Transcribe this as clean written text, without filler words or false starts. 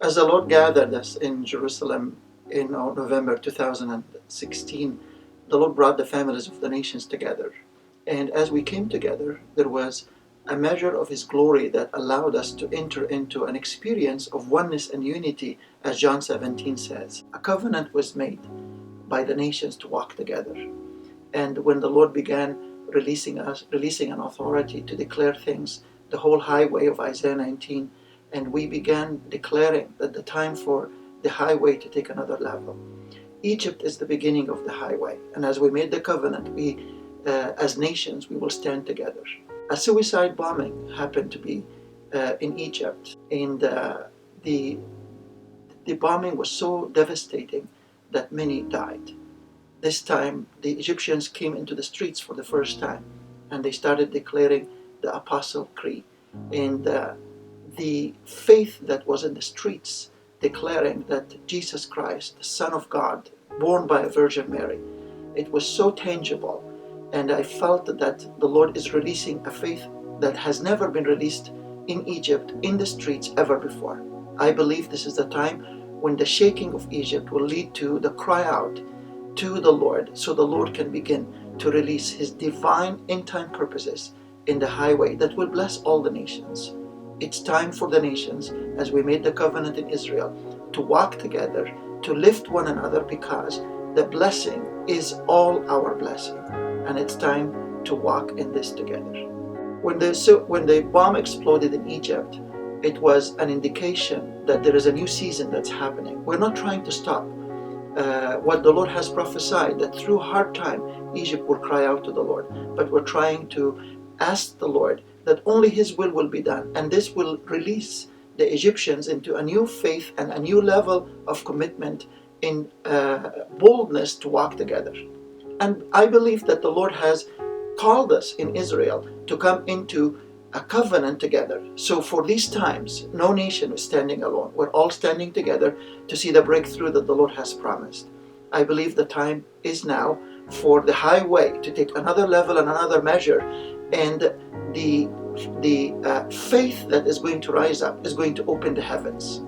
As the Lord gathered us in Jerusalem in November 2016, the Lord brought the families of the nations together. And as we came together, there was a measure of His glory that allowed us to enter into an experience of oneness and unity, as John 17 says. A covenant was made by the nations to walk together. And when the Lord began releasing an authority to declare things, the whole highway of Isaiah 19, and we began declaring that the time for the highway to take another level. Egypt is the beginning of the highway, and as we made the covenant, we, as nations, we will stand together. A suicide bombing happened to be in Egypt, and the bombing was so devastating that many died. This time, the Egyptians came into the streets for the first time, and they started declaring the Apostle Creed. And the faith that was in the streets, declaring that Jesus Christ, the Son of God, born by a Virgin Mary, it was so tangible. And I felt that the Lord is releasing a faith that has never been released in Egypt, in the streets, ever before. I believe this is the time when the shaking of Egypt will lead to the cry out to the Lord, so the Lord can begin to release His divine end-time purposes in the highway that will bless all the nations. It's time for the nations, as we made the covenant in Israel, to walk together, to lift one another, because the blessing is all our blessing. And it's time to walk in this together. When the bomb exploded in Egypt, it was an indication that there is a new season that's happening. We're not trying to stop what the Lord has prophesied, that through hard time, Egypt will cry out to the Lord. But we're trying to ask the Lord that only His will be done. And this will release the Egyptians into a new faith and a new level of commitment in boldness to walk together. And I believe that the Lord has called us in Israel to come into a covenant together. So for these times, no nation is standing alone. We're all standing together to see the breakthrough that the Lord has promised. I believe the time is now for the highway to take another level and another measure, and the faith that is going to rise up is going to open the heavens.